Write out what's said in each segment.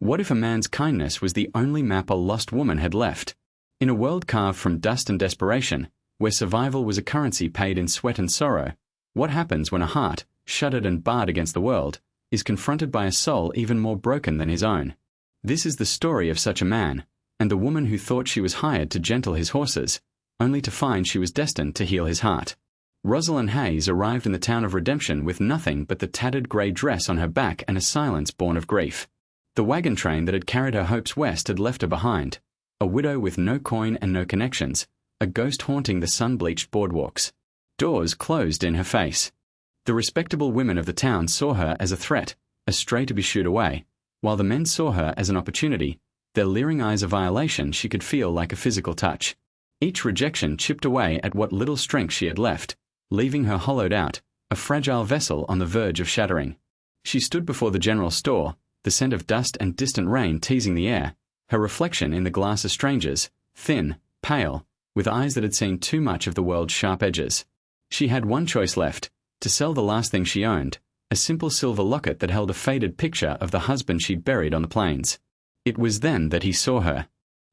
What if a man's kindness was the only map a lost woman had left? In a world carved from dust and desperation, where survival was a currency paid in sweat and sorrow, what happens when a heart, shuttered and barred against the world, is confronted by a soul even more broken than his own? This is the story of such a man, and the woman who thought she was hired to gentle his horses, only to find she was destined to heal his heart. Rosalind Hayes arrived in the town of redemption with nothing but the tattered grey dress on her back and a silence born of grief. The wagon train that had carried her hopes west had left her behind, a widow with no coin and no connections, a ghost haunting the sun-bleached boardwalks. Doors closed in her face. The respectable women of the town saw her as a threat, a stray to be shooed away, while the men saw her as an opportunity, their leering eyes a violation she could feel like a physical touch. Each rejection chipped away at what little strength she had left, leaving her hollowed out, a fragile vessel on the verge of shattering. She stood before the general store, the scent of dust and distant rain teasing the air, her reflection in the glass of strangers, thin, pale, with eyes that had seen too much of the world's sharp edges. She had one choice left, to sell the last thing she owned, a simple silver locket that held a faded picture of the husband she'd buried on the plains. It was then that he saw her.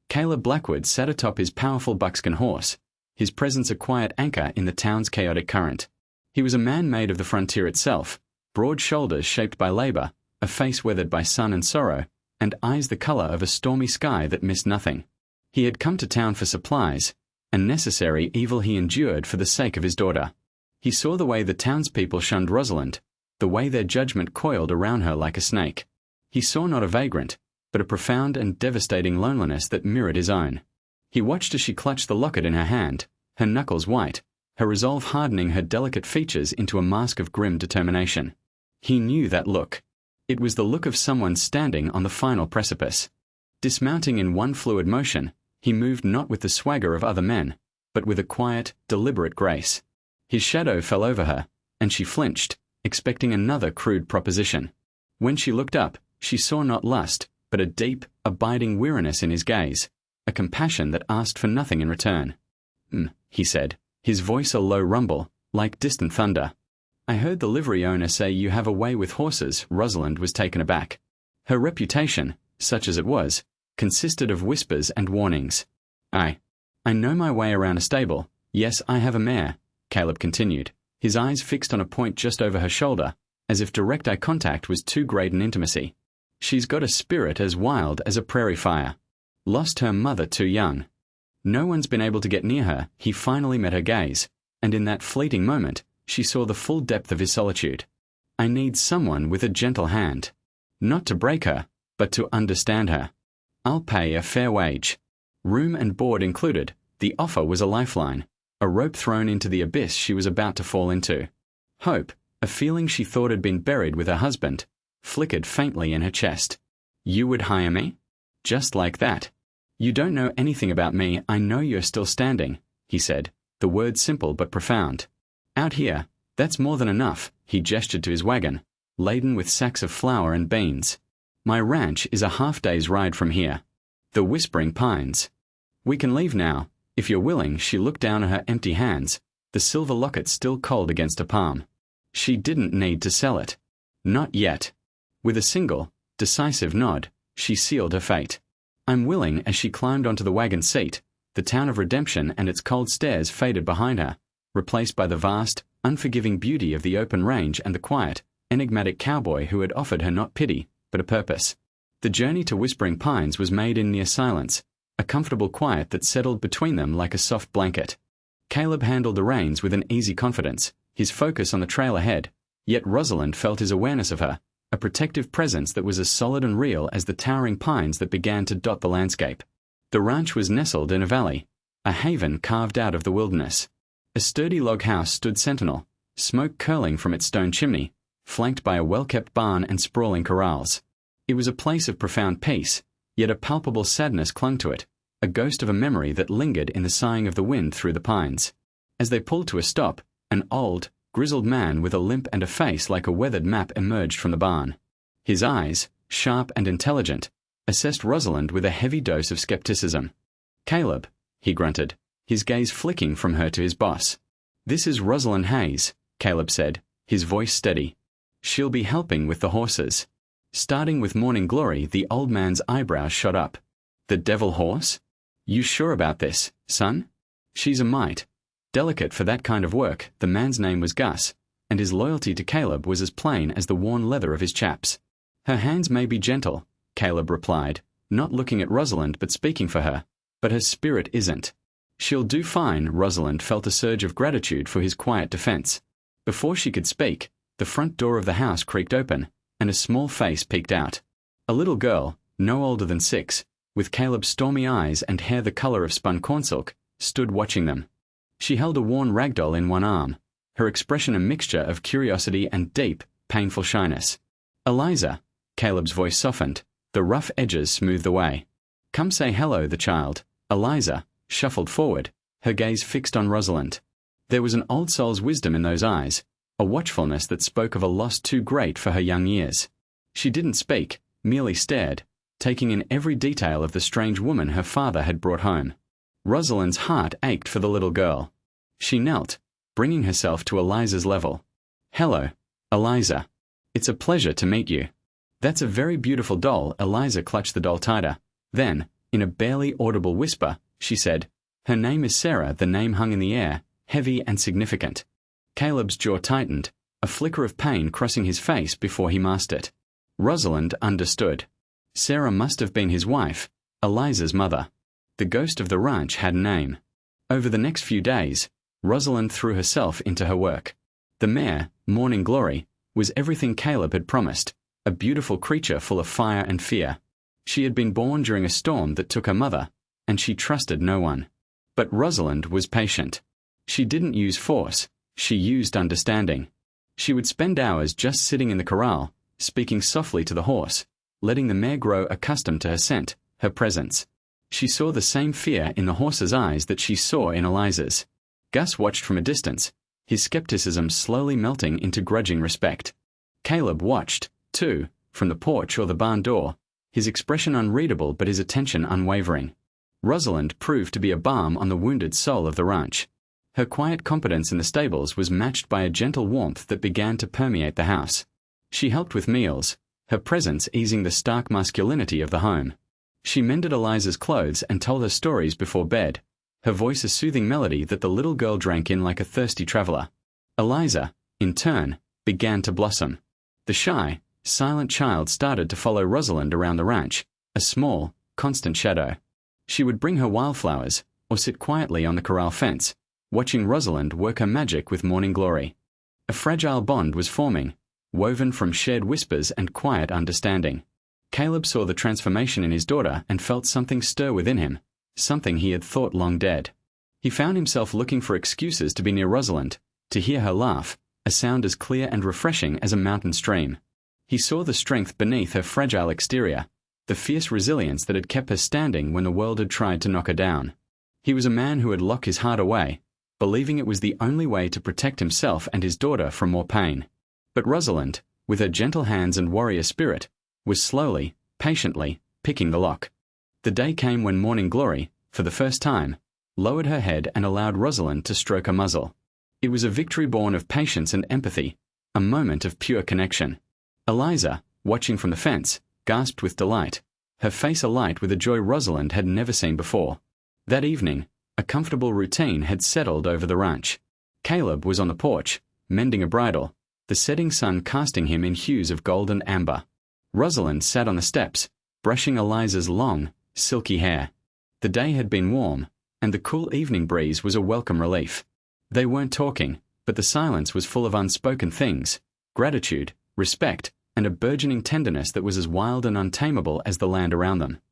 Caleb Blackwood sat atop his powerful buckskin horse, his presence a quiet anchor in the town's chaotic current. He was a man made of the frontier itself, broad shoulders shaped by labor, a face weathered by sun and sorrow, and eyes the color of a stormy sky that missed nothing. He had come to town for supplies, a necessary evil he endured for the sake of his daughter. He saw the way the townspeople shunned Rosalind, the way their judgment coiled around her like a snake. He saw not a vagrant, but a profound and devastating loneliness that mirrored his own. He watched as she clutched the locket in her hand, her knuckles white, her resolve hardening her delicate features into a mask of grim determination. He knew that look. It was the look of someone standing on the final precipice. Dismounting in one fluid motion, he moved not with the swagger of other men, but with a quiet, deliberate grace. His shadow fell over her, and she flinched, expecting another crude proposition. When she looked up, she saw not lust, but a deep, abiding weariness in his gaze, a compassion that asked for nothing in return. He said, his voice a low rumble, like distant thunder. I heard the livery owner say you have a way with horses. Rosalind was taken aback. Her reputation, such as it was, consisted of whispers and warnings. I know my way around a stable. Yes, I have a mare, Caleb continued, his eyes fixed on a point just over her shoulder, as if direct eye contact was too great an intimacy. She's got a spirit as wild as a prairie fire. Lost her mother too young. No one's been able to get near her. He finally met her gaze, and in that fleeting moment, she saw the full depth of his solitude. I need someone with a gentle hand. Not to break her, but to understand her. I'll pay a fair wage. Room and board included, the offer was a lifeline, a rope thrown into the abyss she was about to fall into. Hope, a feeling she thought had been buried with her husband, flickered faintly in her chest. You would hire me? Just like that. You don't know anything about me. I know you're still standing, he said, the words simple but profound. Out here, that's more than enough, he gestured to his wagon, laden with sacks of flour and beans. My ranch is a half-day's ride from here. The Whispering Pines. We can leave now, if you're willing. She looked down at her empty hands, the silver locket still cold against her palm. She didn't need to sell it. Not yet. With a single, decisive nod, she sealed her fate. I'm willing. As she climbed onto the wagon seat, the town of redemption and its cold stares faded behind her, replaced by the vast, unforgiving beauty of the open range and the quiet, enigmatic cowboy who had offered her not pity, but a purpose. The journey to Whispering Pines was made in near silence, a comfortable quiet that settled between them like a soft blanket. Caleb handled the reins with an easy confidence, his focus on the trail ahead, yet Rosalind felt his awareness of her, a protective presence that was as solid and real as the towering pines that began to dot the landscape. The ranch was nestled in a valley, a haven carved out of the wilderness. A sturdy log house stood sentinel, smoke curling from its stone chimney, flanked by a well-kept barn and sprawling corrals. It was a place of profound peace, yet a palpable sadness clung to it, a ghost of a memory that lingered in the sighing of the wind through the pines. As they pulled to a stop, an old, grizzled man with a limp and a face like a weathered map emerged from the barn. His eyes, sharp and intelligent, assessed Rosalind with a heavy dose of skepticism. Caleb, he grunted, his gaze flicking from her to his boss. This is Rosalind Hayes, Caleb said, his voice steady. She'll be helping with the horses. Starting with Morning Glory, the old man's eyebrows shot up. The devil horse? You sure about this, son? She's a mite. Delicate for that kind of work. The man's name was Gus, and his loyalty to Caleb was as plain as the worn leather of his chaps. Her hands may be gentle, Caleb replied, not looking at Rosalind but speaking for her, but her spirit isn't. She'll do fine. Rosalind felt a surge of gratitude for his quiet defense. Before she could speak, the front door of the house creaked open, and a small face peeked out. A little girl, no older than 6, with Caleb's stormy eyes and hair the color of spun cornsilk, stood watching them. She held a worn ragdoll in one arm, her expression a mixture of curiosity and deep, painful shyness. Eliza, Caleb's voice softened, the rough edges smoothed away. Come say hello. The child, Eliza, shuffled forward, her gaze fixed on Rosalind. There was an old soul's wisdom in those eyes, a watchfulness that spoke of a loss too great for her young years. She didn't speak, merely stared, taking in every detail of the strange woman her father had brought home. Rosalind's heart ached for the little girl. She knelt, bringing herself to Eliza's level. Hello, Eliza. It's a pleasure to meet you. That's a very beautiful doll. Eliza clutched the doll tighter. Then, in a barely audible whisper, she said, Her name is Sarah. The name hung in the air, heavy and significant. Caleb's jaw tightened, a flicker of pain crossing his face before he masked it. Rosalind understood. Sarah must have been his wife, Eliza's mother. The ghost of the ranch had a name. Over the next few days, Rosalind threw herself into her work. The mare, Morning Glory, was everything Caleb had promised, a beautiful creature full of fire and fear. She had been born during a storm that took her mother, and she trusted no one. But Rosalind was patient. She didn't use force, she used understanding. She would spend hours just sitting in the corral, speaking softly to the horse, letting the mare grow accustomed to her scent, her presence. She saw the same fear in the horse's eyes that she saw in Eliza's. Gus watched from a distance, his skepticism slowly melting into grudging respect. Caleb watched, too, from the porch or the barn door, his expression unreadable but his attention unwavering. Rosalind proved to be a balm on the wounded soul of the ranch. Her quiet competence in the stables was matched by a gentle warmth that began to permeate the house. She helped with meals, her presence easing the stark masculinity of the home. She mended Eliza's clothes and told her stories before bed, her voice a soothing melody that the little girl drank in like a thirsty traveler. Eliza, in turn, began to blossom. The shy, silent child started to follow Rosalind around the ranch, a small, constant shadow. She would bring her wildflowers, or sit quietly on the corral fence, watching Rosalind work her magic with Morning Glory. A fragile bond was forming, woven from shared whispers and quiet understanding. Caleb saw the transformation in his daughter and felt something stir within him, something he had thought long dead. He found himself looking for excuses to be near Rosalind, to hear her laugh, a sound as clear and refreshing as a mountain stream. He saw the strength beneath her fragile exterior, the fierce resilience that had kept her standing when the world had tried to knock her down. He was a man who had locked his heart away, believing it was the only way to protect himself and his daughter from more pain. But Rosalind, with her gentle hands and warrior spirit, was slowly, patiently, picking the lock. The day came when Morning Glory, for the first time, lowered her head and allowed Rosalind to stroke her muzzle. It was a victory born of patience and empathy, a moment of pure connection. Eliza, watching from the fence, gasped with delight, her face alight with a joy Rosalind had never seen before. That evening, a comfortable routine had settled over the ranch. Caleb was on the porch, mending a bridle, the setting sun casting him in hues of gold and amber. Rosalind sat on the steps, brushing Eliza's long, silky hair. The day had been warm, and the cool evening breeze was a welcome relief. They weren't talking, but the silence was full of unspoken things, gratitude, respect, and a burgeoning tenderness that was as wild and untamable as the land around them.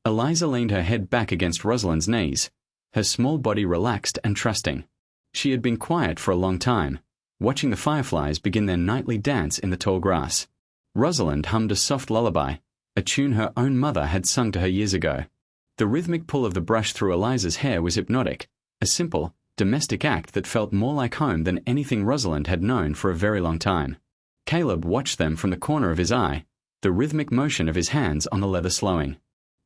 Eliza leaned her head back against Rosalind's knees, her small body relaxed and trusting. She had been quiet for a long time, watching the fireflies begin their nightly dance in the tall grass. Rosalind hummed a soft lullaby, a tune her own mother had sung to her years ago. The rhythmic pull of the brush through Eliza's hair was hypnotic, a simple, domestic act that felt more like home than anything Rosalind had known for a very long time. Caleb watched them from the corner of his eye, the rhythmic motion of his hands on the leather slowing.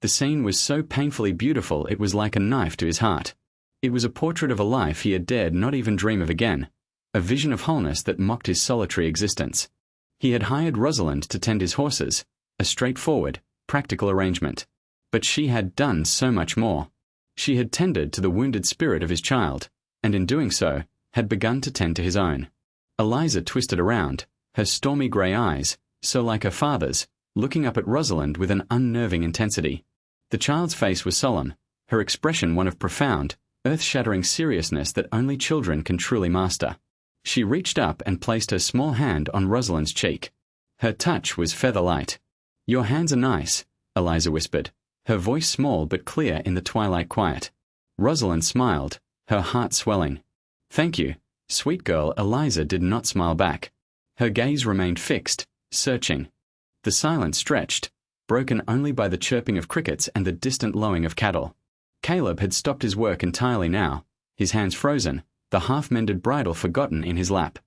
The scene was so painfully beautiful it was like a knife to his heart. It was a portrait of a life he had dared not even dream of again, a vision of wholeness that mocked his solitary existence. He had hired Rosalind to tend his horses, a straightforward, practical arrangement. But she had done so much more. She had tended to the wounded spirit of his child, and in doing so, had begun to tend to his own. Eliza twisted around, her stormy grey eyes, so like her father's, looking up at Rosalind with an unnerving intensity. The child's face was solemn, her expression one of profound, earth-shattering seriousness that only children can truly master. She reached up and placed her small hand on Rosalind's cheek. Her touch was feather-light. "Your hands are nice," Eliza whispered, her voice small but clear in the twilight quiet. Rosalind smiled, her heart swelling. "Thank you." Sweet girl Eliza did not smile back. Her gaze remained fixed, searching. The silence stretched, broken only by the chirping of crickets and the distant lowing of cattle. Caleb had stopped his work entirely now, his hands frozen, the half-mended bridle forgotten in his lap.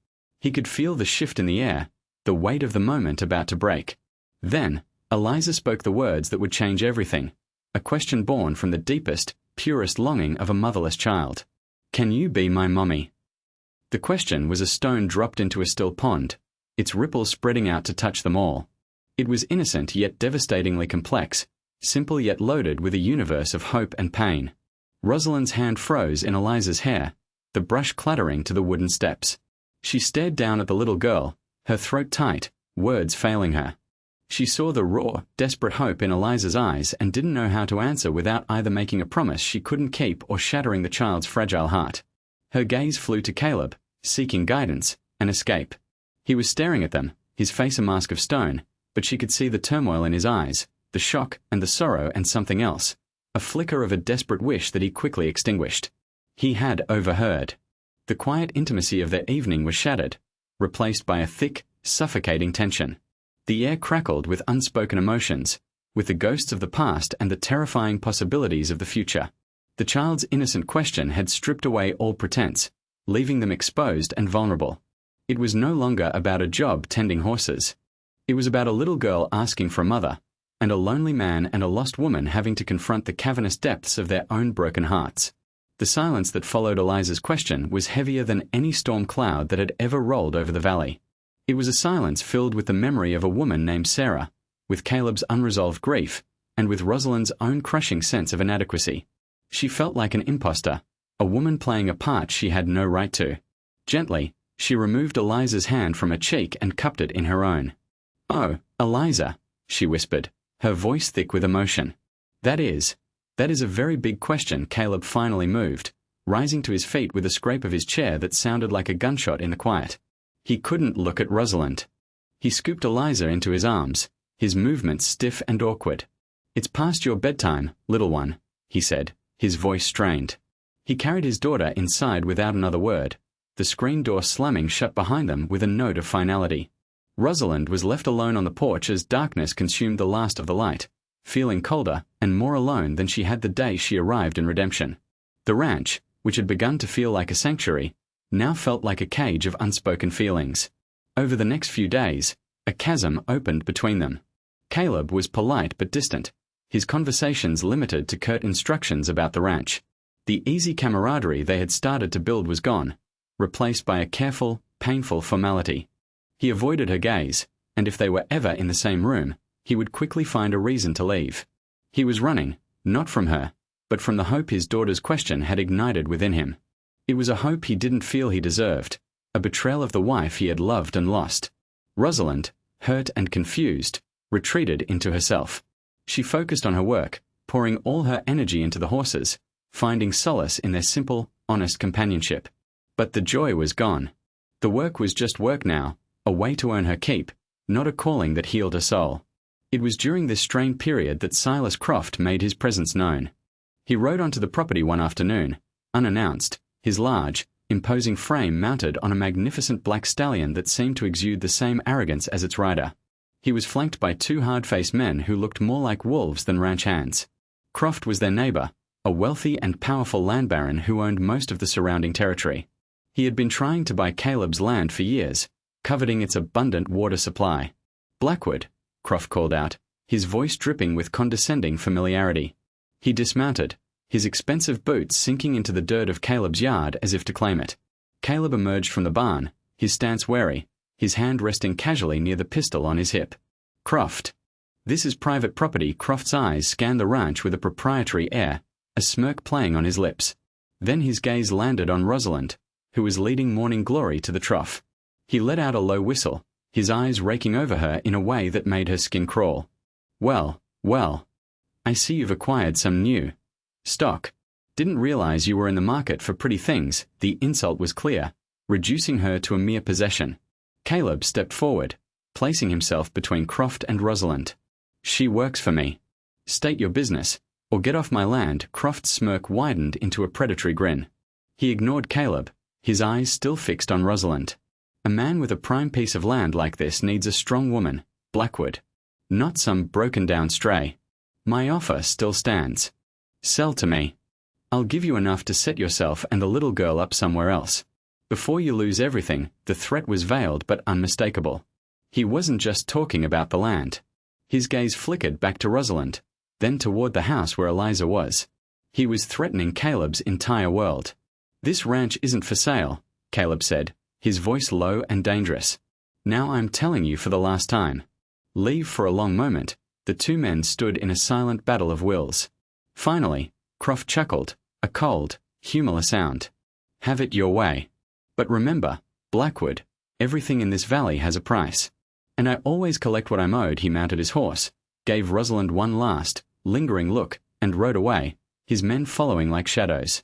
He could feel the shift in the air, the weight of the moment about to break. Then, Eliza spoke the words that would change everything, a question born from the deepest, purest longing of a motherless child. "Can you be my mommy?" The question was a stone dropped into a still pond, its ripples spreading out to touch them all. It was innocent yet devastatingly complex, simple yet loaded with a universe of hope and pain. Rosalind's hand froze in Eliza's hair, the brush clattering to the wooden steps. She stared down at the little girl, her throat tight, words failing her. She saw the raw, desperate hope in Eliza's eyes and didn't know how to answer without either making a promise she couldn't keep or shattering the child's fragile heart. Her gaze flew to Caleb, seeking guidance, an escape. He was staring at them, his face a mask of stone, but she could see the turmoil in his eyes, the shock and the sorrow and something else, a flicker of a desperate wish that he quickly extinguished. He had overheard. The quiet intimacy of their evening was shattered, replaced by a thick, suffocating tension. The air crackled with unspoken emotions, with the ghosts of the past and the terrifying possibilities of the future. The child's innocent question had stripped away all pretense, leaving them exposed and vulnerable. It was no longer about a job tending horses. It was about a little girl asking for a mother, and a lonely man and a lost woman having to confront the cavernous depths of their own broken hearts. The silence that followed Eliza's question was heavier than any storm cloud that had ever rolled over the valley. It was a silence filled with the memory of a woman named Sarah, with Caleb's unresolved grief, and with Rosalind's own crushing sense of inadequacy. She felt like an imposter, a woman playing a part she had no right to. Gently, she removed Eliza's hand from her cheek and cupped it in her own. "Oh, Eliza," she whispered, her voice thick with emotion. That is a very big question." Caleb finally moved, rising to his feet with a scrape of his chair that sounded like a gunshot in the quiet. He couldn't look at Rosalind. He scooped Eliza into his arms, his movements stiff and awkward. "It's past your bedtime, little one," he said, his voice strained. He carried his daughter inside without another word, the screen door slamming shut behind them with a note of finality. Rosalind was left alone on the porch as darkness consumed the last of the light, feeling colder and more alone than she had the day she arrived in Redemption. The ranch, which had begun to feel like a sanctuary, now felt like a cage of unspoken feelings. Over the next few days, a chasm opened between them. Caleb was polite but distant, his conversations limited to curt instructions about the ranch. The easy camaraderie they had started to build was gone, replaced by a careful, painful formality. He avoided her gaze, and if they were ever in the same room, he would quickly find a reason to leave. He was running, not from her, but from the hope his daughter's question had ignited within him. It was a hope he didn't feel he deserved, a betrayal of the wife he had loved and lost. Rosalind, hurt and confused, retreated into herself. She focused on her work, pouring all her energy into the horses, finding solace in their simple, honest companionship. But the joy was gone. The work was just work now, a way to earn her keep, not a calling that healed her soul. It was during this strained period that Silas Croft made his presence known. He rode onto the property one afternoon, unannounced, his large, imposing frame mounted on a magnificent black stallion that seemed to exude the same arrogance as its rider. He was flanked by two hard-faced men who looked more like wolves than ranch hands. Croft was their neighbor, a wealthy and powerful land baron who owned most of the surrounding territory. He had been trying to buy Caleb's land for years, coveting its abundant water supply. "Blackwood," Croft called out, his voice dripping with condescending familiarity. He dismounted, his expensive boots sinking into the dirt of Caleb's yard as if to claim it. Caleb emerged from the barn, his stance wary, his hand resting casually near the pistol on his hip. "Croft." This is private property. Croft's eyes scanned the ranch with a proprietary air, a smirk playing on his lips. Then his gaze landed on Rosalind, who was leading Morning Glory to the trough. He let out a low whistle, his eyes raking over her in a way that made her skin crawl. Well, well. I see you've acquired some new stock. Didn't realize you were in the market for pretty things. The insult was clear, reducing her to a mere possession. Caleb stepped forward, placing himself between Croft and Rosalind. She works for me. State your business, or get off my land. Croft's smirk widened into a predatory grin. He ignored Caleb, his eyes still fixed on Rosalind. A man with a prime piece of land like this needs a strong woman, Blackwood. Not some broken-down stray. My offer still stands. Sell to me. I'll give you enough to set yourself and the little girl up somewhere else. Before you lose everything. The threat was veiled but unmistakable. He wasn't just talking about the land. His gaze flickered back to Rosalind, then toward the house where Eliza was. He was threatening Caleb's entire world. This ranch isn't for sale, Caleb said, his voice low and dangerous. Now I'm telling you for the last time. Leave. For a long moment, the two men stood in a silent battle of wills. Finally, Croft chuckled, a cold, humorless sound. Have it your way. But remember, Blackwood, everything in this valley has a price. And I always collect what I'm owed. He mounted his horse, gave Rosalind one last, lingering look, and rode away, his men following like shadows.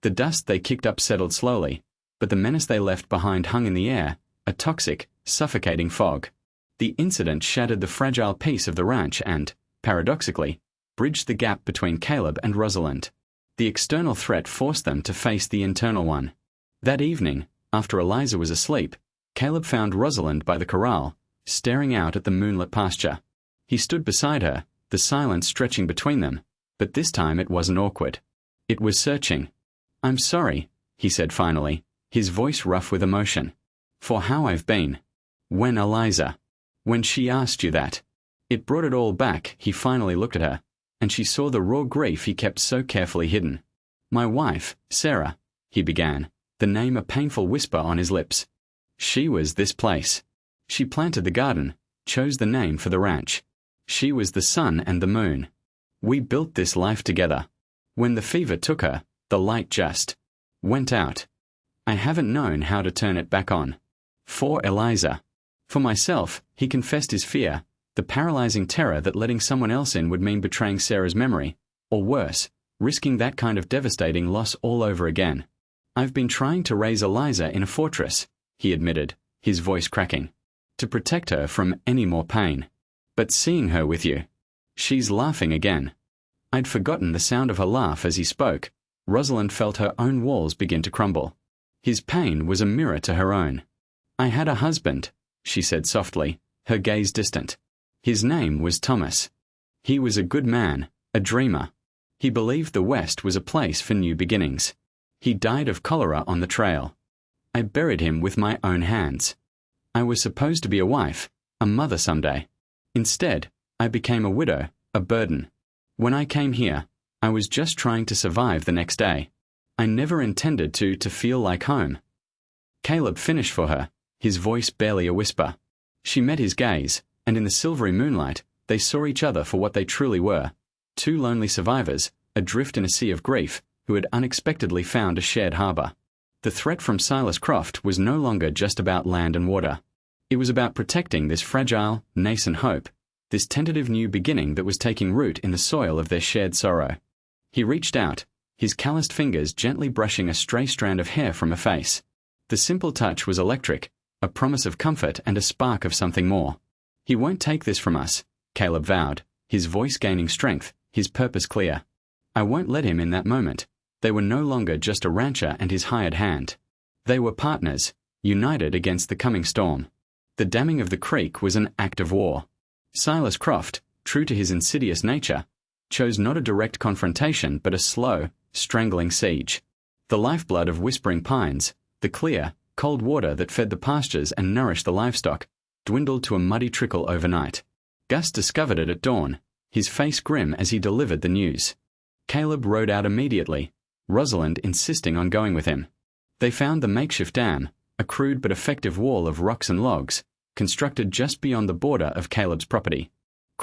The dust they kicked up settled slowly, but the menace they left behind hung in the air, a toxic, suffocating fog. The incident shattered the fragile peace of the ranch and, paradoxically, bridged the gap between Caleb and Rosalind. The external threat forced them to face the internal one. That evening, after Eliza was asleep, Caleb found Rosalind by the corral, staring out at the moonlit pasture. He stood beside her, the silence stretching between them, but this time it wasn't awkward. It was searching. I'm sorry, he said finally, his voice rough with emotion. For how I've been. When Eliza. When she asked you that. It brought it all back. He finally looked at her, and she saw the raw grief he kept so carefully hidden. My wife, Sarah, he began, the name a painful whisper on his lips. She was this place. She planted the garden, chose the name for the ranch. She was the sun and the moon. We built this life together. When the fever took her, the light just went out. I haven't known how to turn it back on. For Eliza. For myself, he confessed his fear, the paralyzing terror that letting someone else in would mean betraying Sarah's memory, or worse, risking that kind of devastating loss all over again. I've been trying to raise Eliza in a fortress, he admitted, his voice cracking, to protect her from any more pain. But seeing her with you. She's laughing again. I'd forgotten the sound of her laugh as he spoke. Rosalind felt her own walls begin to crumble. His pain was a mirror to her own. I had a husband, she said softly, her gaze distant. His name was Thomas. He was a good man, a dreamer. He believed the West was a place for new beginnings. He died of cholera on the trail. I buried him with my own hands. I was supposed to be a wife, a mother someday. Instead, I became a widow, a burden. When I came here, I was just trying to survive the next day. I never intended to feel like home. Caleb finished for her, his voice barely a whisper. She met his gaze, and in the silvery moonlight, they saw each other for what they truly were. Two lonely survivors, adrift in a sea of grief, who had unexpectedly found a shared harbor. The threat from Silas Croft was no longer just about land and water. It was about protecting this fragile, nascent hope, this tentative new beginning that was taking root in the soil of their shared sorrow. He reached out, his calloused fingers gently brushing a stray strand of hair from her face. The simple touch was electric, a promise of comfort and a spark of something more. He won't take this from us, Caleb vowed, his voice gaining strength, his purpose clear. I won't let him in that moment. They were no longer just a rancher and his hired hand. They were partners, united against the coming storm. The damming of the creek was an act of war. Silas Croft, true to his insidious nature, chose not a direct confrontation but a slow, strangling siege. The lifeblood of whispering pines, the clear, cold water that fed the pastures and nourished the livestock, dwindled to a muddy trickle overnight. Gus discovered it at dawn, his face grim as he delivered the news. Caleb rode out immediately, Rosalind insisting on going with him. They found the makeshift dam, a crude but effective wall of rocks and logs, constructed just beyond the border of Caleb's property.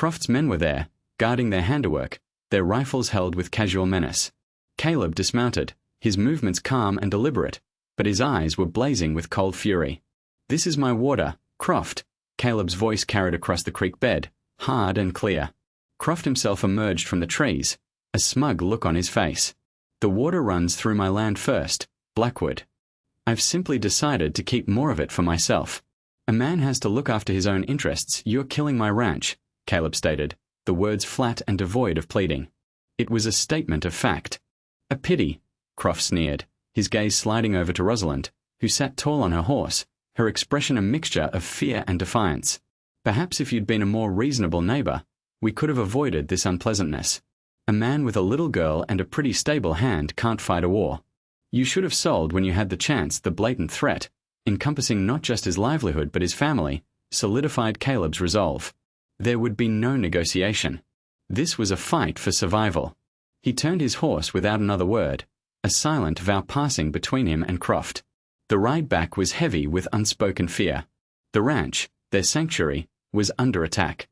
Croft's men were there, guarding their handiwork, their rifles held with casual menace. Caleb dismounted, his movements calm and deliberate, but his eyes were blazing with cold fury. "This is my water, Croft," Caleb's voice carried across the creek bed, hard and clear. Croft himself emerged from the trees, a smug look on his face. "The water runs through my land first, Blackwood. I've simply decided to keep more of it for myself. A man has to look after his own interests. You're killing my ranch," Caleb stated, the words flat and devoid of pleading. It was a statement of fact. "A pity," Croft sneered, his gaze sliding over to Rosalind, who sat tall on her horse, her expression a mixture of fear and defiance. "Perhaps if you'd been a more reasonable neighbor, we could have avoided this unpleasantness. A man with a little girl and a pretty stable hand can't fight a war. You should have sold when you had the chance." The blatant threat, encompassing not just his livelihood but his family, solidified Caleb's resolve. There would be no negotiation. This was a fight for survival. He turned his horse without another word, a silent vow passing between him and Croft. The ride back was heavy with unspoken fear. The ranch, their sanctuary, was under attack.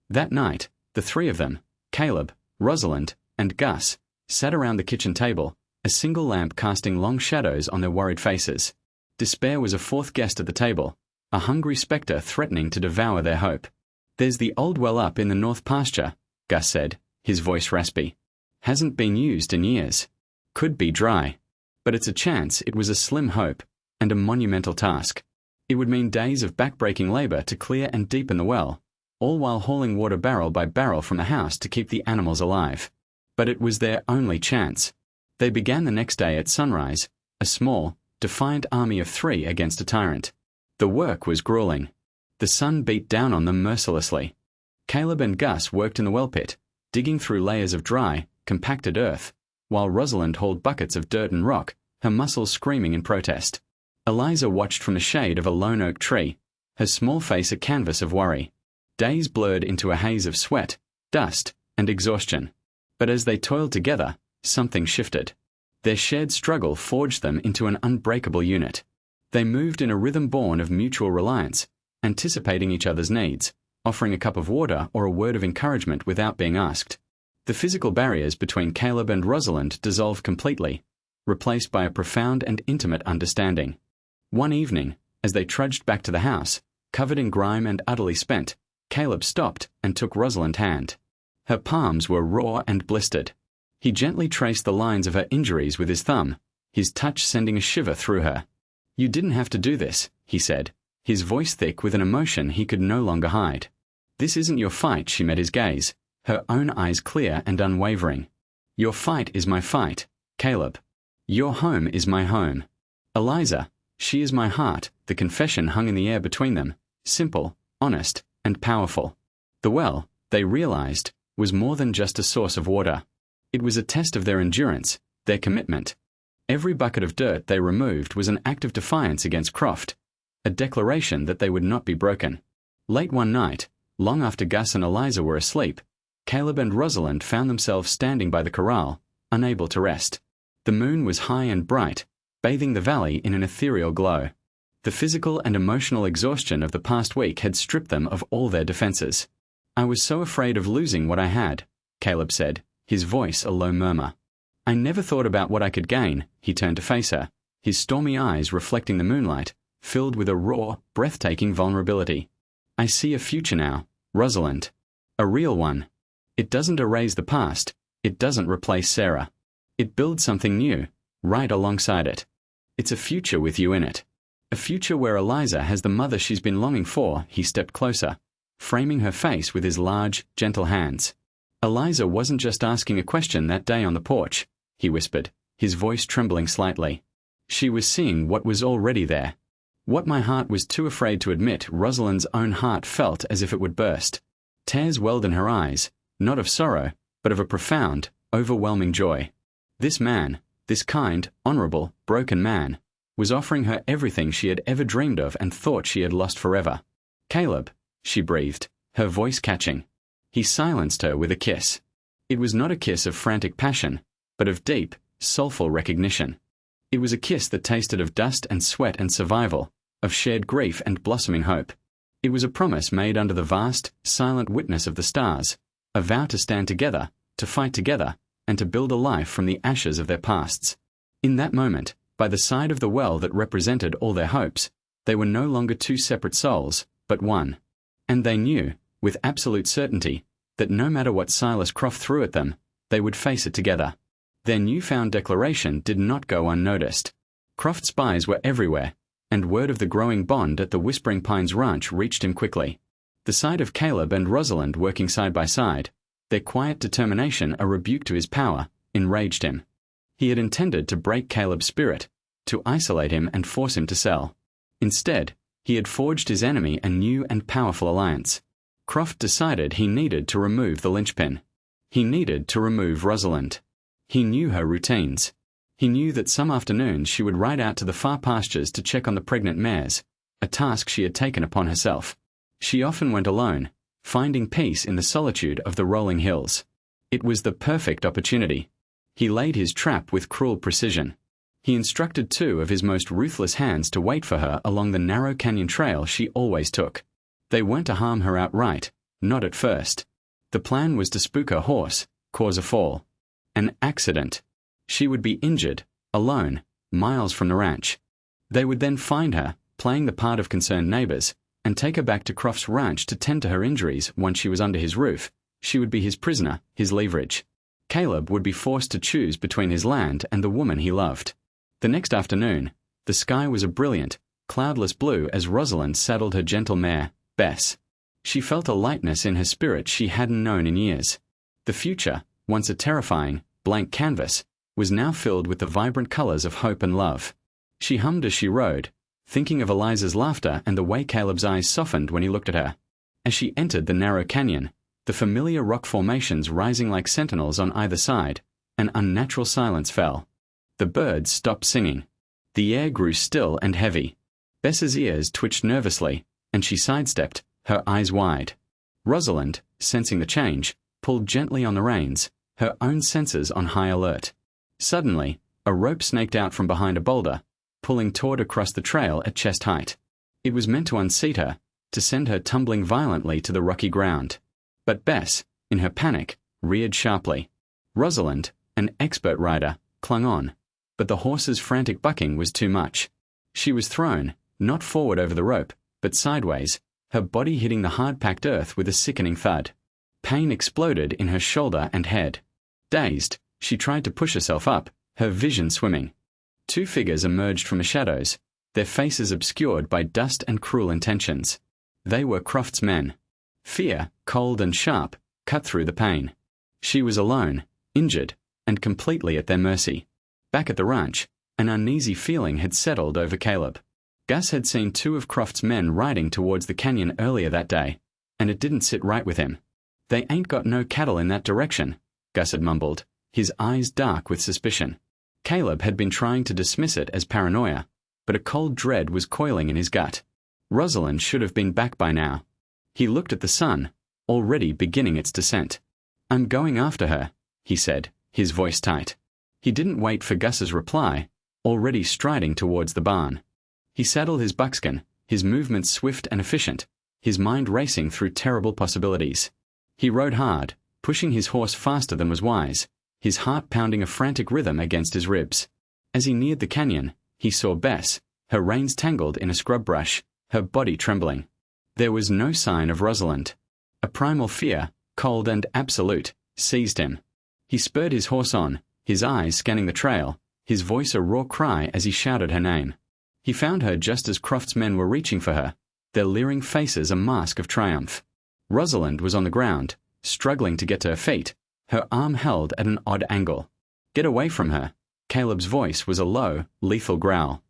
That night, the three of them, Caleb, Rosalind, and Gus, sat around the kitchen table, a single lamp casting long shadows on their worried faces. Despair was a fourth guest at the table, a hungry spectre threatening to devour their hope. "There's the old well up in the north pasture," Gus said, his voice raspy. "Hasn't been used in years. Could be dry. But it's a chance. It was a slim hope, and a monumental task. It would mean days of back-breaking labor to clear and deepen the well, all while hauling water barrel by barrel from the house to keep the animals alive. But it was their only chance. They began the next day at sunrise, a small, defiant army of three against a tyrant. The work was grueling. The sun beat down on them mercilessly. Caleb and Gus worked in the well pit, digging through layers of dry, compacted earth, while Rosalind hauled buckets of dirt and rock, her muscles screaming in protest. Eliza watched from the shade of a lone oak tree, her small face a canvas of worry. Days blurred into a haze of sweat, dust, and exhaustion. But as they toiled together, something shifted. Their shared struggle forged them into an unbreakable unit. They moved in a rhythm born of mutual reliance, anticipating each other's needs, offering a cup of water or a word of encouragement without being asked. The physical barriers between Caleb and Rosalind dissolved completely, replaced by a profound and intimate understanding. One evening, as they trudged back to the house, covered in grime and utterly spent, Caleb stopped and took Rosalind's hand. Her palms were raw and blistered. He gently traced the lines of her injuries with his thumb, his touch sending a shiver through her. "You didn't have to do this," he said, his voice thick with an emotion he could no longer hide. "This isn't your fight." She met his gaze, her own eyes clear and unwavering. "Your fight is my fight, Caleb. Your home is my home. Eliza, she is my heart." The confession hung in the air between them, simple, honest, and powerful. The well, they realized, was more than just a source of water. It was a test of their endurance, their commitment. Every bucket of dirt they removed was an act of defiance against Croft, a declaration that they would not be broken. Late one night, long after Gus and Eliza were asleep, Caleb and Rosalind found themselves standing by the corral, unable to rest. The moon was high and bright, bathing the valley in an ethereal glow. The physical and emotional exhaustion of the past week had stripped them of all their defenses. "I was so afraid of losing what I had," Caleb said, his voice a low murmur. "I never thought about what I could gain." He turned to face her, his stormy eyes reflecting the moonlight, filled with a raw, breathtaking vulnerability. "I see a future now, Rosalind. A real one. It doesn't erase the past. It doesn't replace Sarah. It builds something new, right alongside it. It's a future with you in it. A future where Eliza has the mother she's been longing for." He stepped closer, framing her face with his large, gentle hands. "Eliza wasn't just asking a question that day on the porch," he whispered, his voice trembling slightly. "She was seeing what was already there. What my heart was too afraid to admit." Rosalind's own heart felt as if it would burst. Tears welled in her eyes, not of sorrow, but of a profound, overwhelming joy. This man, this kind, honorable, broken man, was offering her everything she had ever dreamed of and thought she had lost forever. "Caleb," she breathed, her voice catching. He silenced her with a kiss. It was not a kiss of frantic passion, but of deep, soulful recognition. It was a kiss that tasted of dust and sweat and survival, of shared grief and blossoming hope. It was a promise made under the vast, silent witness of the stars, a vow to stand together, to fight together, and to build a life from the ashes of their pasts. In that moment, by the side of the well that represented all their hopes, they were no longer two separate souls, but one. And they knew, with absolute certainty, that no matter what Silas Croft threw at them, they would face it together. Their newfound declaration did not go unnoticed. Croft's spies were everywhere, and word of the growing bond at the Whispering Pines Ranch reached him quickly. The sight of Caleb and Rosalind working side by side, their quiet determination a rebuke to his power, enraged him. He had intended to break Caleb's spirit, to isolate him and force him to sell. Instead, he had forged his enemy a new and powerful alliance. Croft decided he needed to remove the linchpin. He needed to remove Rosalind. He knew her routines. He knew that some afternoons she would ride out to the far pastures to check on the pregnant mares, a task she had taken upon herself. She often went alone, finding peace in the solitude of the rolling hills. It was the perfect opportunity. He laid his trap with cruel precision. He instructed two of his most ruthless hands to wait for her along the narrow canyon trail she always took. They weren't to harm her outright, not at first. The plan was to spook her horse, cause a fall. An accident. She would be injured, alone, miles from the ranch. They would then find her, playing the part of concerned neighbors, and take her back to Croft's ranch to tend to her injuries. Once she was under his roof, she would be his prisoner, his leverage. Caleb would be forced to choose between his land and the woman he loved. The next afternoon, the sky was a brilliant, cloudless blue as Rosalind saddled her gentle mare, Bess. She felt a lightness in her spirit she hadn't known in years. The future, once a terrifying, blank canvas, was now filled with the vibrant colors of hope and love. She hummed as she rode, thinking of Eliza's laughter and the way Caleb's eyes softened when he looked at her. As she entered the narrow canyon, the familiar rock formations rising like sentinels on either side, an unnatural silence fell. The birds stopped singing. The air grew still and heavy. Bess's ears twitched nervously, and she sidestepped, her eyes wide. Rosalind, sensing the change, pulled gently on the reins, her own senses on high alert. Suddenly, a rope snaked out from behind a boulder, pulling taut across the trail at chest height. It was meant to unseat her, to send her tumbling violently to the rocky ground. But Bess, in her panic, reared sharply. Rosalind, an expert rider, clung on, but the horse's frantic bucking was too much. She was thrown, not forward over the rope, but sideways, her body hitting the hard-packed earth with a sickening thud. Pain exploded in her shoulder and head. Dazed, she tried to push herself up, her vision swimming. Two figures emerged from the shadows, their faces obscured by dust and cruel intentions. They were Croft's men. Fear, cold and sharp, cut through the pain. She was alone, injured, and completely at their mercy. Back at the ranch, an uneasy feeling had settled over Caleb. Gus had seen two of Croft's men riding towards the canyon earlier that day, and it didn't sit right with him. "They ain't got no cattle in that direction," Gus had mumbled, his eyes dark with suspicion. Caleb had been trying to dismiss it as paranoia, but a cold dread was coiling in his gut. Rosalind should have been back by now. He looked at the sun, already beginning its descent. "I'm going after her," he said, his voice tight. He didn't wait for Gus's reply, already striding towards the barn. He saddled his buckskin, his movements swift and efficient, his mind racing through terrible possibilities. He rode hard, pushing his horse faster than was wise, his heart pounding a frantic rhythm against his ribs. As he neared the canyon, he saw Bess, her reins tangled in a scrub brush, her body trembling. There was no sign of Rosalind. A primal fear, cold and absolute, seized him. He spurred his horse on, his eyes scanning the trail, his voice a raw cry as he shouted her name. He found her just as Croft's men were reaching for her, their leering faces a mask of triumph. Rosalind was on the ground, struggling to get to her feet, her arm held at an odd angle. "Get away from her." Caleb's voice was a low, lethal growl.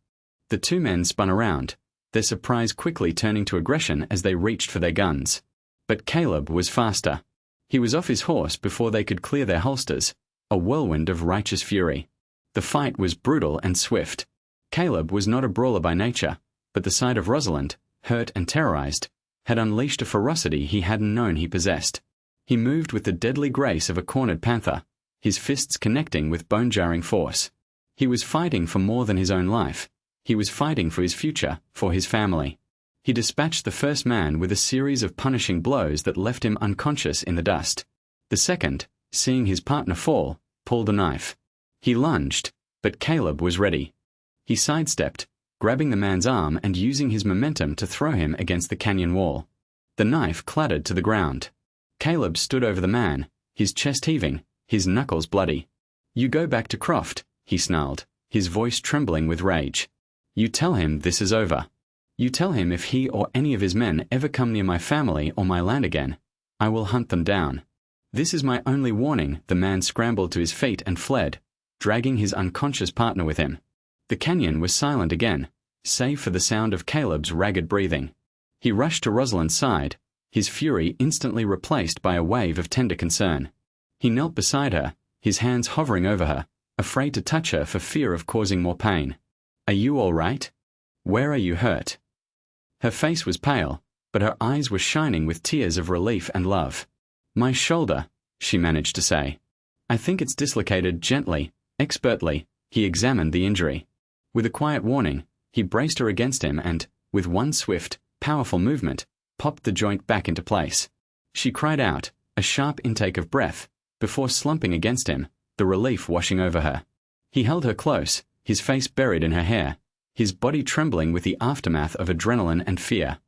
The two men spun around, their surprise quickly turning to aggression as they reached for their guns. But Caleb was faster. He was off his horse before they could clear their holsters, a whirlwind of righteous fury. The fight was brutal and swift. Caleb was not a brawler by nature, but the sight of Rosalind, hurt and terrorized, had unleashed a ferocity he hadn't known he possessed. He moved with the deadly grace of a cornered panther, his fists connecting with bone-jarring force. He was fighting for more than his own life. He was fighting for his future, for his family. He dispatched the first man with a series of punishing blows that left him unconscious in the dust. The second, seeing his partner fall, pulled a knife. He lunged, but Caleb was ready. He sidestepped, grabbing the man's arm and using his momentum to throw him against the canyon wall. The knife clattered to the ground. Caleb stood over the man, his chest heaving, his knuckles bloody. "You go back to Croft," he snarled, his voice trembling with rage. "You tell him this is over. You tell him if he or any of his men ever come near my family or my land again, I will hunt them down. This is my only warning." The man scrambled to his feet and fled, dragging his unconscious partner with him. The canyon was silent again, save for the sound of Caleb's ragged breathing. He rushed to Rosalind's side, his fury instantly replaced by a wave of tender concern. He knelt beside her, his hands hovering over her, afraid to touch her for fear of causing more pain. "Are you all right? Where are you hurt?" Her face was pale, but her eyes were shining with tears of relief and love. "My shoulder," she managed to say. "I think it's dislocated gently, expertly." He examined the injury. With a quiet warning, he braced her against him and, with one swift, powerful movement, popped the joint back into place. She cried out, a sharp intake of breath, before slumping against him, the relief washing over her. He held her close, his face buried in her hair, his body trembling with the aftermath of adrenaline and fear.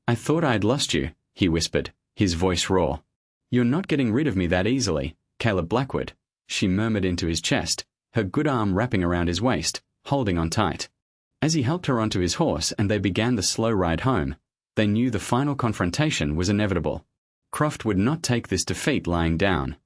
"I thought I had lost you," he whispered, his voice raw. "You're not getting rid of me that easily, Caleb Blackwood," she murmured into his chest, her good arm wrapping around his waist, holding on tight. As he helped her onto his horse and they began the slow ride home, they knew the final confrontation was inevitable. Croft would not take this defeat lying down.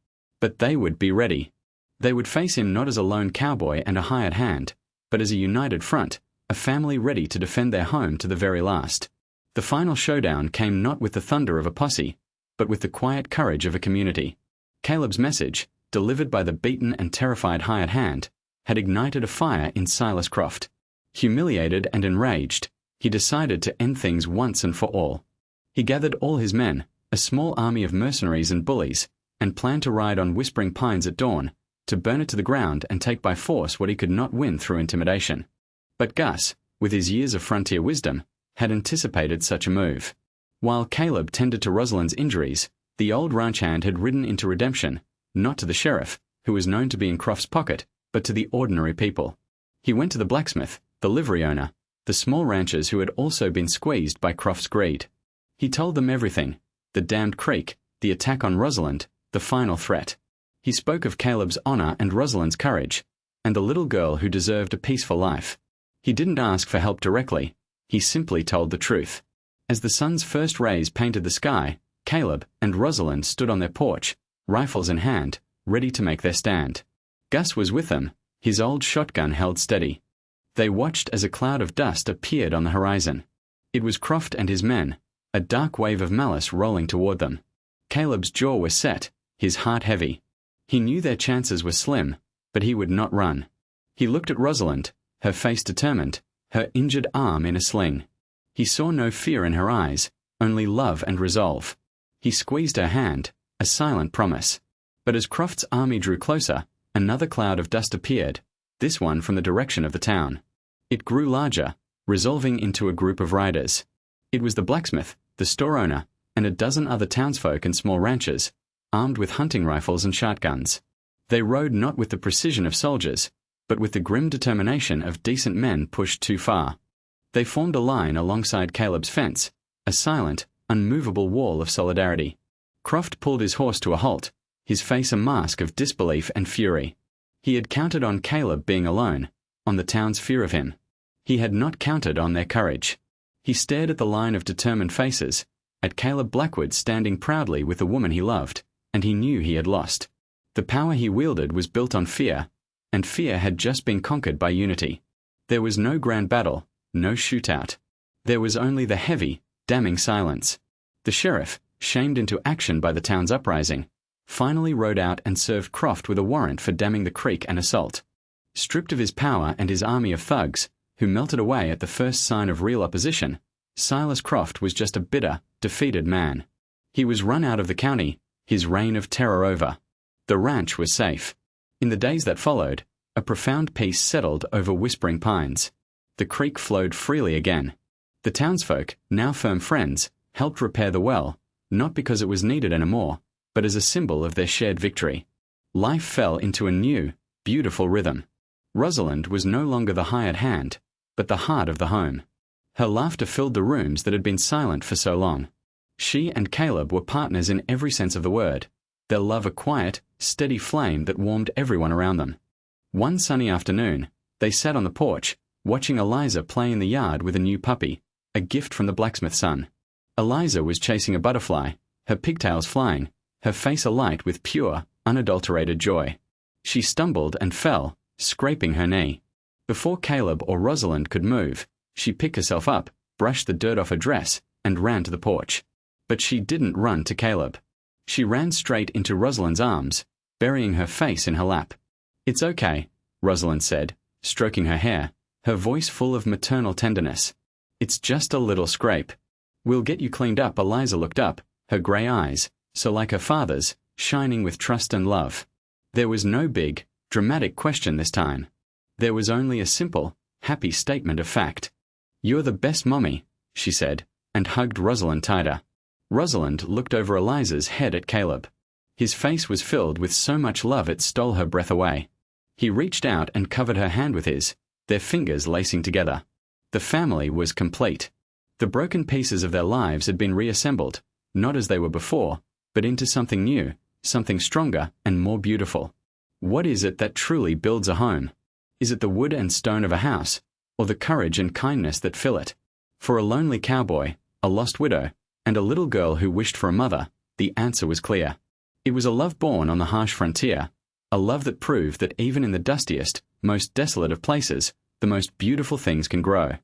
But they would be ready. They would face him not as a lone cowboy and a hired hand, but as a united front, a family ready to defend their home to the very last. The final showdown came not with the thunder of a posse, but with the quiet courage of a community. Caleb's message, delivered by the beaten and terrified hired hand, had ignited a fire in Silas Croft. Humiliated and enraged, he decided to end things once and for all. He gathered all his men, a small army of mercenaries and bullies, and planned to ride on Whispering Pines at dawn, to burn it to the ground and take by force what he could not win through intimidation. But Gus, with his years of frontier wisdom, had anticipated such a move. While Caleb tended to Rosalind's injuries, the old ranch hand had ridden into redemption, not to the sheriff, who was known to be in Croft's pocket, but to the ordinary people. He went to the blacksmith, the livery owner, the small ranchers who had also been squeezed by Croft's greed. He told them everything: the damned creek, the attack on Rosalind, the final threat. He spoke of Caleb's honor and Rosalind's courage, and the little girl who deserved a peaceful life. He didn't ask for help directly, he simply told the truth. As the sun's first rays painted the sky, Caleb and Rosalind stood on their porch, rifles in hand, ready to make their stand. Gus was with them, his old shotgun held steady. They watched as a cloud of dust appeared on the horizon. It was Croft and his men, a dark wave of malice rolling toward them. Caleb's jaw was set, his heart heavy. He knew their chances were slim, but he would not run. He looked at Rosalind, her face determined, her injured arm in a sling. He saw no fear in her eyes, only love and resolve. He squeezed her hand, a silent promise. But as Croft's army drew closer, another cloud of dust appeared, this one from the direction of the town. It grew larger, resolving into a group of riders. It was the blacksmith, the store owner, and a dozen other townsfolk and small ranchers, armed with hunting rifles and shotguns. They rode not with the precision of soldiers, but with the grim determination of decent men pushed too far. They formed a line alongside Caleb's fence, a silent, unmovable wall of solidarity. Croft pulled his horse to a halt, his face a mask of disbelief and fury. He had counted on Caleb being alone, on the town's fear of him. He had not counted on their courage. He stared at the line of determined faces, at Caleb Blackwood standing proudly with the woman he loved, and he knew he had lost. The power he wielded was built on fear, and fear had just been conquered by unity. There was no grand battle, no shootout. There was only the heavy, damning silence. The sheriff, shamed into action by the town's uprising, finally rode out and served Croft with a warrant for damming the creek and assault. Stripped of his power and his army of thugs, who melted away at the first sign of real opposition, Silas Croft was just a bitter, defeated man. He was run out of the county, his reign of terror over. The ranch was safe. In the days that followed, a profound peace settled over Whispering Pines. The creek flowed freely again. The townsfolk, now firm friends, helped repair the well, not because it was needed anymore, but as a symbol of their shared victory. Life fell into a new, beautiful rhythm. Rosalind was no longer the hired hand, but the heart of the home. Her laughter filled the rooms that had been silent for so long. She and Caleb were partners in every sense of the word, their love a quiet, steady flame that warmed everyone around them. One sunny afternoon, they sat on the porch, watching Eliza play in the yard with a new puppy, a gift from the blacksmith's son. Eliza was chasing a butterfly, her pigtails flying, her face alight with pure, unadulterated joy. She stumbled and fell, scraping her knee. Before Caleb or Rosalind could move, she picked herself up, brushed the dirt off her dress, and ran to the porch. But she didn't run to Caleb. She ran straight into Rosalind's arms, burying her face in her lap. "It's okay," Rosalind said, stroking her hair, her voice full of maternal tenderness. "It's just a little scrape. We'll get you cleaned up." Eliza looked up, her grey eyes, so like her father's, shining with trust and love. There was no big, dramatic question this time. There was only a simple, happy statement of fact. "You're the best mommy," she said, and hugged Rosalind tighter. Rosalind looked over Eliza's head at Caleb. His face was filled with so much love it stole her breath away. He reached out and covered her hand with his, their fingers lacing together. The family was complete. The broken pieces of their lives had been reassembled, not as they were before, but into something new, something stronger and more beautiful. What is it that truly builds a home? Is it the wood and stone of a house, or the courage and kindness that fill it? For a lonely cowboy, a lost widow, and a little girl who wished for a mother, the answer was clear. It was a love born on the harsh frontier, a love that proved that even in the dustiest, most desolate of places, the most beautiful things can grow.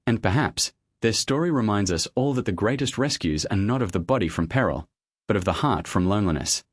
And perhaps, their story reminds us all that the greatest rescues are not of the body from peril, but of the heart from loneliness.